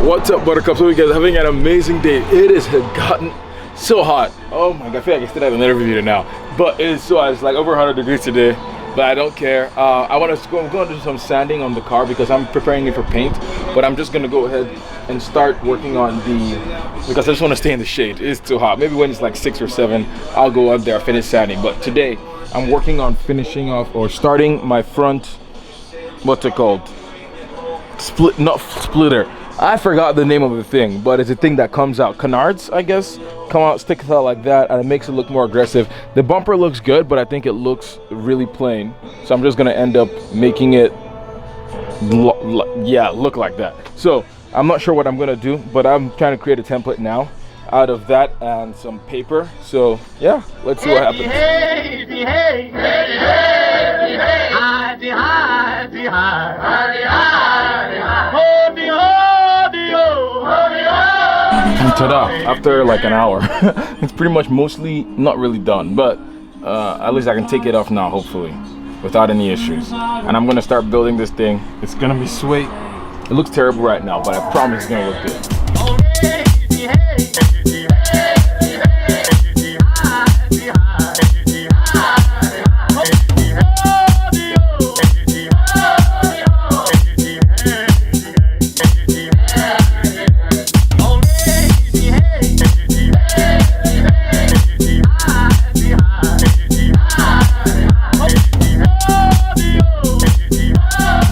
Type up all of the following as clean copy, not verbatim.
What's up, buttercups? Hope you guys are having an amazing day. It has gotten so hot. Oh my god, I feel like I still have another video now. But it is so hot. It's like over 100 degrees today. But I don't care. I'm going to do some sanding on the car because I'm preparing it for paint. But I'm just going to go ahead and start working on because I just want to stay in the shade. It's too hot. Maybe when it's like 6 or 7, I'll go up there, finish sanding. But today, I'm working on finishing off or starting my front, what's it called? Not splitter. I forgot the name of the thing, but it's a thing that comes out. Canards, I guess, come out, stick it out like that, and it makes it look more aggressive. The bumper looks good, but I think it looks really plain. So I'm just gonna end up making it, look like that. So I'm not sure what I'm gonna do, but I'm trying to create a template now out of that and some paper. So yeah, let's see what happens. And ta-da, after like an hour. It's pretty much mostly not really done, but at least I can take it off now, hopefully, without any issues. And I'm gonna start building this thing. It's gonna be sweet. It looks terrible right now, but I promise it's gonna look good.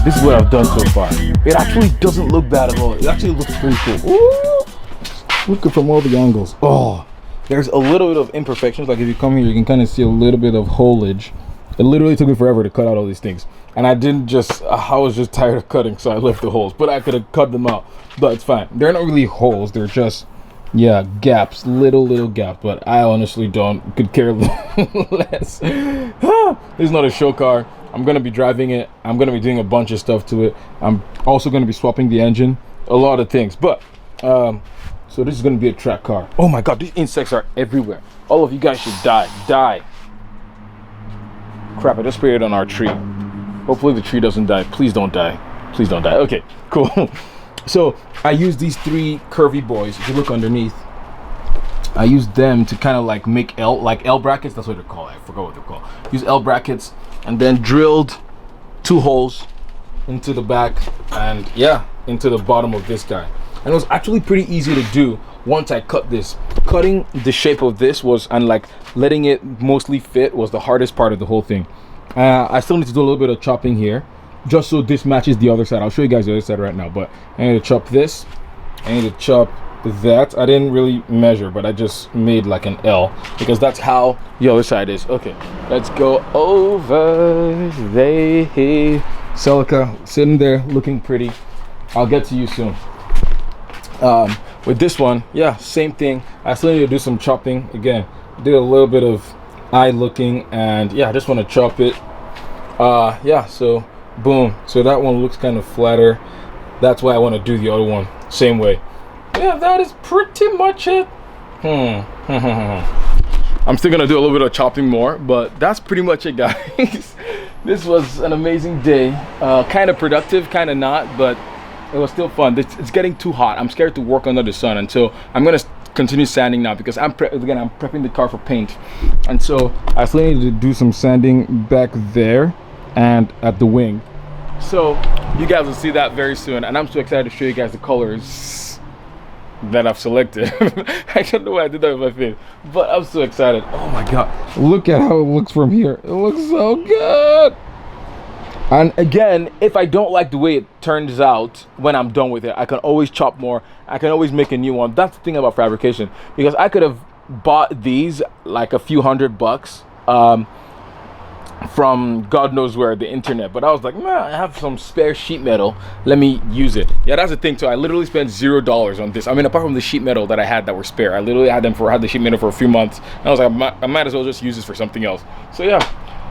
This is what I've done so far. It actually doesn't look bad at all. It actually looks pretty cool. Ooh, look from all the angles. Oh, there's a little bit of imperfections. Like if you come here, you can kind of see a little bit of holage. It literally took me forever to cut out all these things. And I was just tired of cutting, so I left the holes. But I could have cut them out, but it's fine. They're not really holes. They're just, yeah, gaps, little gaps. But I honestly could care less. This is not a show car. I'm gonna be driving it. I'm gonna be doing a bunch of stuff to it. I'm also gonna be swapping the engine, a lot of things. But so this is gonna be a track car. Oh my god, these insects are everywhere. All of you guys should die. Crap, I just sprayed it on our tree. Hopefully the tree doesn't die. Please don't die. Please don't die. Okay, cool. So I use these 3 curvy boys. If you look underneath, I use them to kind of like make L brackets. That's what they're called. I forgot what they're called. Use L brackets. And then drilled 2 holes into the back and yeah, into the bottom of this guy. And it was actually pretty easy to do once I cut this. Cutting the shape of this and like letting it mostly fit was the hardest part of the whole thing. I still need to do a little bit of chopping here, just so this matches the other side. I'll show you guys the other side right now, but I need to chop this. I need to chop that. I didn't really measure, but I just made like an L because that's how the other side is. Okay, let's go over there. Celica sitting there looking pretty. I'll get to you soon. With this one, yeah, same thing. I still need to do some chopping again. Did a little bit of eye looking, and yeah, I just want to chop it. Yeah, so boom. So that one looks kind of flatter. That's why I want to do the other one same way. Yeah, that is pretty much it. I'm still gonna do a little bit of chopping more, but that's pretty much it, guys. This was an amazing day. Kind of productive, kind of not, but it was still fun. It's getting too hot. I'm scared to work under the sun, and so I'm gonna continue sanding now because I'm prepping the car for paint, and so I still need to do some sanding back there and at the wing. So you guys will see that very soon, and I'm so excited to show you guys the colors that I've selected. I don't know why I did that with my face, but I'm so excited. Oh my god, look at how it looks from here. It looks so good. And again, if I don't like the way it turns out when I'm done with it, I can always chop more. I can always make a new one. That's the thing about fabrication, because I could have bought these like a few $100 from God knows where, the internet, but I was like, man, I have some spare sheet metal, let me use it. Yeah, that's the thing too. I literally spent $0 on this. I mean, apart from the sheet metal that I had that were spare, I literally had the sheet metal for a few months, and I was like, I might as well just use this for something else. So yeah,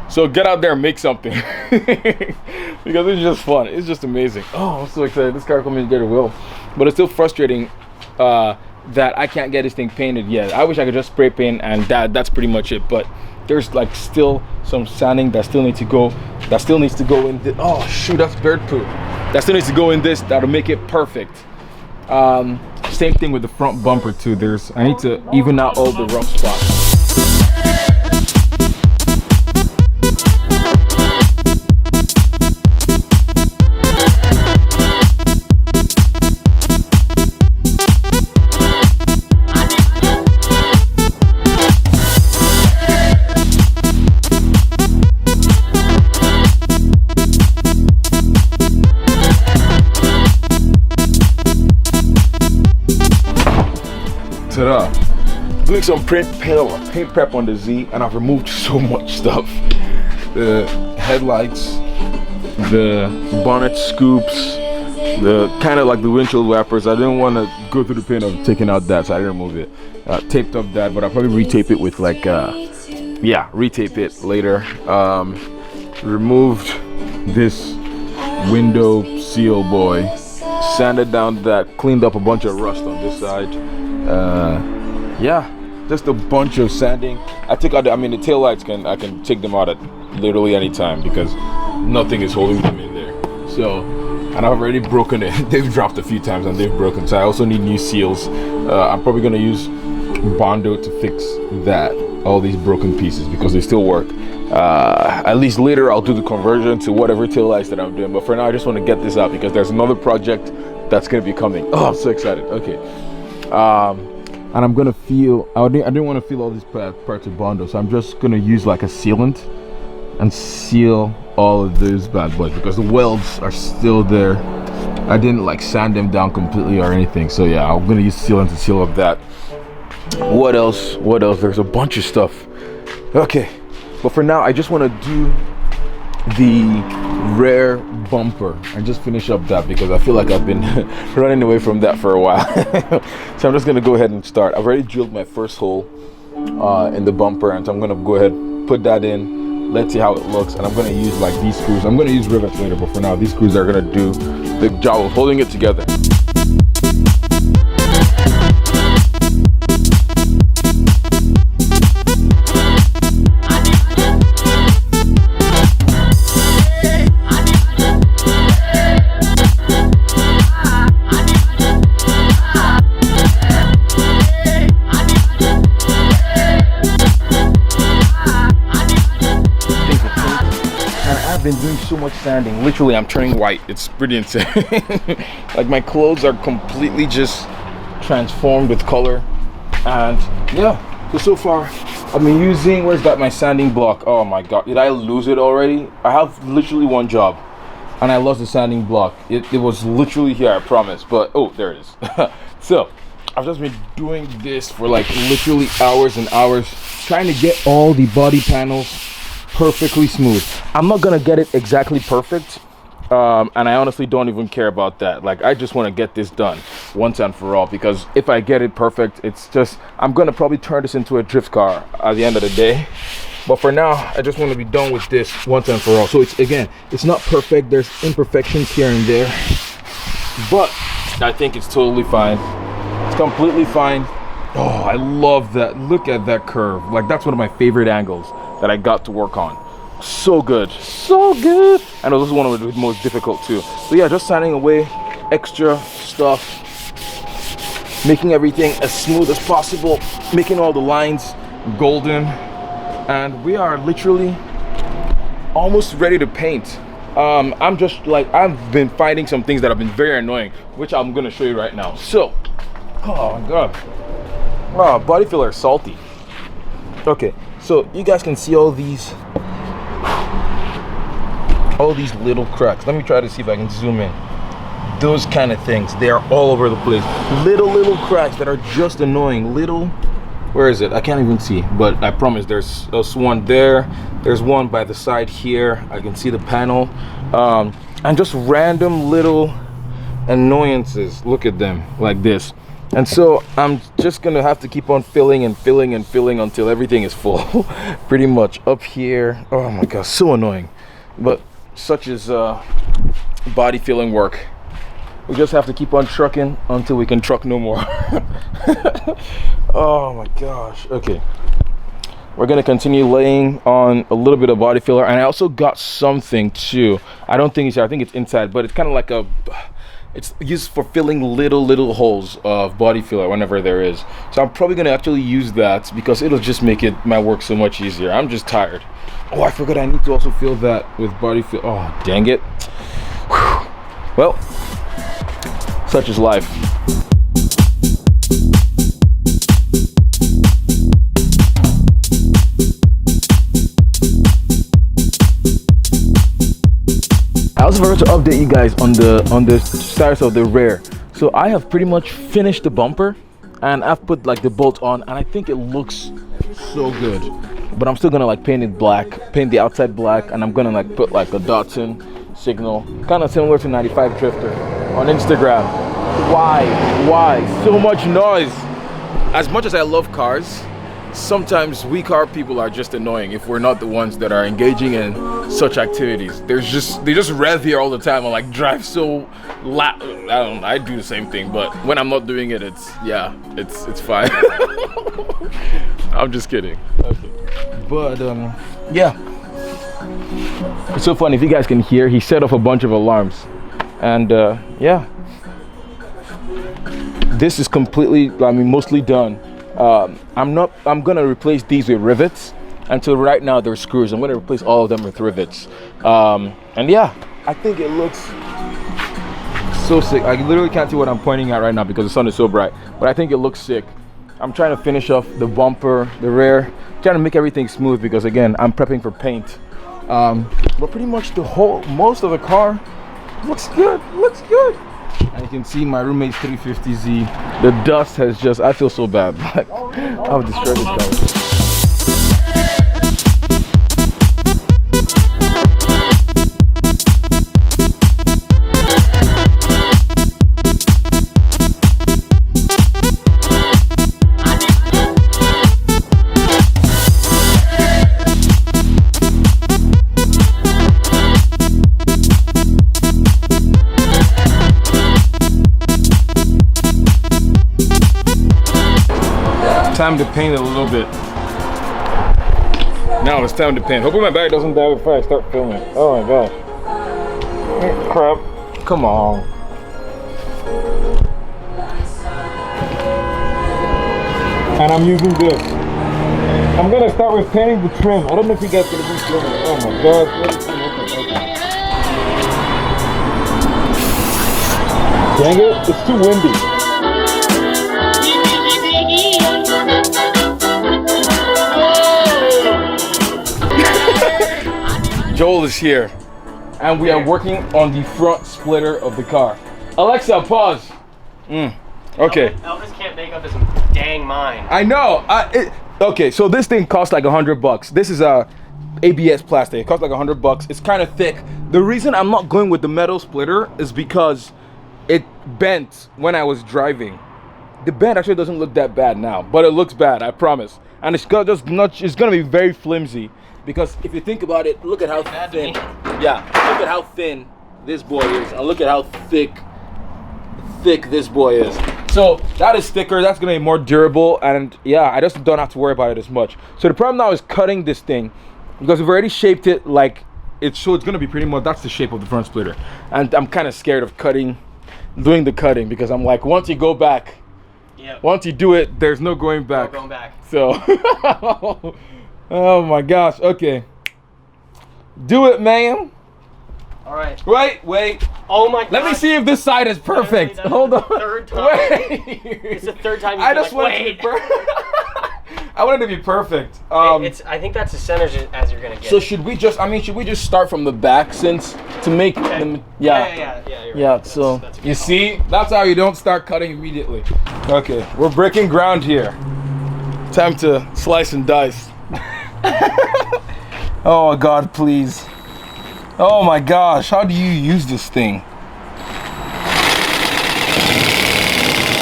so get out there and make something. Because it's just fun. It's just amazing. Oh, I'm so excited. This car coming together well, but it's still frustrating that I can't get this thing painted yet. I wish I could just spray paint and that's pretty much it, but there's like still some sanding that still needs to go in the, oh shoot, that's bird poop, that still needs to go in this. That'll make it perfect. Same thing with the front bumper too. I need to even out all the rough spots. Ta-da! Doing some paint prep on the Z, and I've removed so much stuff. The headlights, the bonnet scoops, the kind of like the windshield wipers. I didn't want to go through the pain of taking out that, so I didn't remove it. Taped up that, but I'll probably retape it with like, yeah, retape it later. Removed this window seal boy, sanded down that, cleaned up a bunch of rust on this side. Yeah, just a bunch of sanding. I took out the tail lights, I can take them out at literally any time because nothing is holding them in there. So, and I've already broken it. They've dropped a few times and they've broken, so I also need new seals. I'm probably gonna use Bondo to fix all these broken pieces, because they still work. At least later I'll do the conversion to whatever tail lights that I'm doing, but for now I just want to get this out because there's another project that's going to be coming. Oh, I'm so excited. Okay. And I'm gonna feel, I didn't want to feel all these parts of Bondo, so I'm just gonna use like a sealant and seal all of those bad boys because the welds are still there. I didn't like sand them down completely or anything, so yeah, I'm gonna use sealant to seal up that. What else? There's a bunch of stuff. Okay, but for now I just want to do the rear bumper and just finish up that because I feel like I've been running away from that for a while. So I'm just gonna go ahead and start. I've already drilled my first hole in the bumper, and so I'm gonna go ahead, put that in, let's see how it looks. And I'm gonna use like these screws. I'm gonna use rivets later, but for now these screws are gonna do the job of holding it together. Been doing so much sanding. Literally, I'm turning white. It's pretty insane. Like my clothes are completely just transformed with color. And yeah, so far I've been using, where's that, my sanding block? Oh my god, did I lose it already? I have literally one job and I lost the sanding block. It was literally here, I promise, but oh, there it is. So I've just been doing this for like literally hours and hours, trying to get all the body panels perfectly smooth. I'm not gonna get it exactly perfect, and I honestly don't even care about that. Like, I just want to get this done once and for all, because if I get it perfect, it's just, I'm gonna probably turn this into a drift car at the end of the day. But for now, I just want to be done with this once and for all. So it's not perfect. There's imperfections here and there, but I think it's totally fine. It's completely fine. Oh, I love that. Look at that curve. Like, that's one of my favorite angles that I got to work on. So good, so good. I know this is one of the most difficult too. So yeah, just sanding away extra stuff, making everything as smooth as possible, making all the lines golden, and we are literally almost ready to paint. I'm just like, I've been finding some things that have been very annoying, which I'm gonna show you right now. So, oh my god, body filler is salty. Okay, so you guys can see all these little cracks. Let me try to see if I can zoom in. Those kind of things, they are all over the place. Little cracks that are just annoying. Little, where is it? I can't even see, but I promise there's one there. There's one by the side here. I can see the panel. And just random little annoyances. Look at them, like this. And so I'm just gonna have to keep on filling and filling and filling until everything is full. Pretty much up here. Oh my god, so annoying. But such is body filling work. We just have to keep on trucking until we can truck no more. Oh my gosh. Okay, we're gonna continue laying on a little bit of body filler, and I also got something too. I don't think it's here, I think it's inside, but it's kind of like it's used for filling little holes of body filler whenever there is. So I'm probably gonna actually use that because it'll just make my work so much easier. I'm just tired. Oh, I forgot I need to also fill that with body filler. Oh, dang it. Whew. Well, such is life. I also forgot to update you guys on the status of the rear. So I have pretty much finished the bumper and I've put like the bolt on and I think it looks so good. But I'm still gonna like paint it black, paint the outside black, and I'm gonna like put like a Datsun signal, kind of similar to 95 Drifter on Instagram. Why? So much noise. As much as I love cars, sometimes we car people are just annoying if we're not the ones that are engaging in such activities. They just rev here all the time and like drive so loud. I do the same thing, but when I'm not doing it, it's fine. I'm just kidding. Okay. But yeah, it's so fun. If you guys can hear, he set off a bunch of alarms, and yeah, this is completely, mostly done. I'm gonna replace these with rivets. Until right now they're screws. I'm gonna replace all of them with rivets. And yeah, I think it looks so sick. I literally can't see what I'm pointing at right now because the sun is so bright, but I think it looks sick. I'm trying to finish off the bumper, the rear, trying to make everything smooth because again, I'm prepping for paint. But pretty much most of the car looks good, And you can see my roommate's 350Z. The dust has just, I feel so bad. Like, I've destroyed this car. Time to paint it a little bit. Now it's time to paint. Hopefully my battery doesn't die before I start filming. Oh my god. Crap. Come on. And I'm using this. I'm gonna start with painting the trim. I don't know if you guys can be filming. Oh my god. Dang it, it's too windy. Joel is here, and we are working on the front splitter of the car. Alexa, pause. Okay. Elvis can't make up his dang mind. I know. Okay, so this thing costs like $100. This is a ABS plastic. It costs like $100. It's kind of thick. The reason I'm not going with the metal splitter is because it bent when I was driving. The bend actually doesn't look that bad now, but it looks bad, I promise. And it's gonna be very flimsy. Because if you think about it, look at how thin. Yeah, look at how thin this boy is, and look at how thick this boy is. So that is thicker. That's gonna be more durable, and yeah, I just don't have to worry about it as much. So the problem now is cutting this thing, because we've already shaped it like it's. So it's gonna be pretty much, that's the shape of the front splitter, and I'm kind of scared of doing the cutting, because I'm like, once you go back, once you do it, there's no going back. No going back. So. Oh my gosh, okay. Do it, ma'am. All right. Wait. Oh my god. Let me see if this side is perfect. Hold on. Third time. Wait. It's the third time you've I just want it to be perfect. I want it to be perfect. I think that's as center as you're gonna get. So should we just start from the back, since to make them, Yeah, you're right. So you see, that's how you don't start cutting immediately. Okay, we're breaking ground here. Time to slice and dice. Oh god, please. Oh my gosh, how do you use this thing?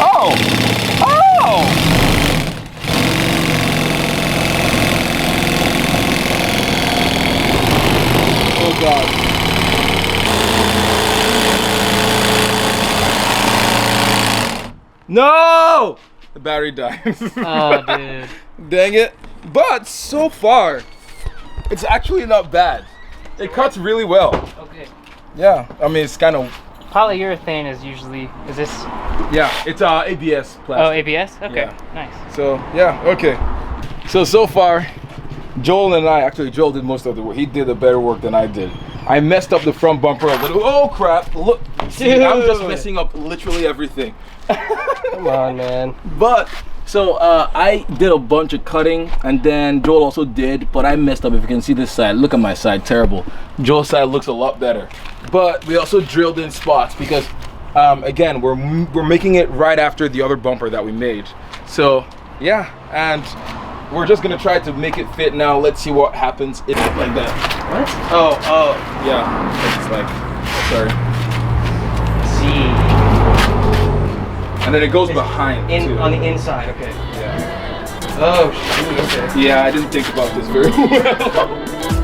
Oh god. No! The battery died. Oh dude. Dang it. But so far, it's actually not bad. It cuts really well. Okay. Yeah, I mean, it's kind of polyurethane is usually, is this? Yeah, it's ABS plastic. Oh, ABS? Okay, Yeah. nice. So yeah, okay. So far, Joel and I, actually Joel did most of the work. He did the better work than I did. I messed up the front bumper a little. Oh crap, look. See, I'm just messing up literally everything. Come on, man. But, so I did a bunch of cutting, and then Joel also did, but I messed up. If you can see this side, look at my side, terrible. Joel's side looks a lot better. But we also drilled in spots because, again, we're making it right after the other bumper that we made. So, yeah, and we're just gonna try to make it fit now. Let's see what happens if it's like that. What? Oh, yeah, it's like, sorry. See. And then it goes behind too. On the inside, okay. Yeah. Oh shoot, okay. Yeah, I didn't think about this very well.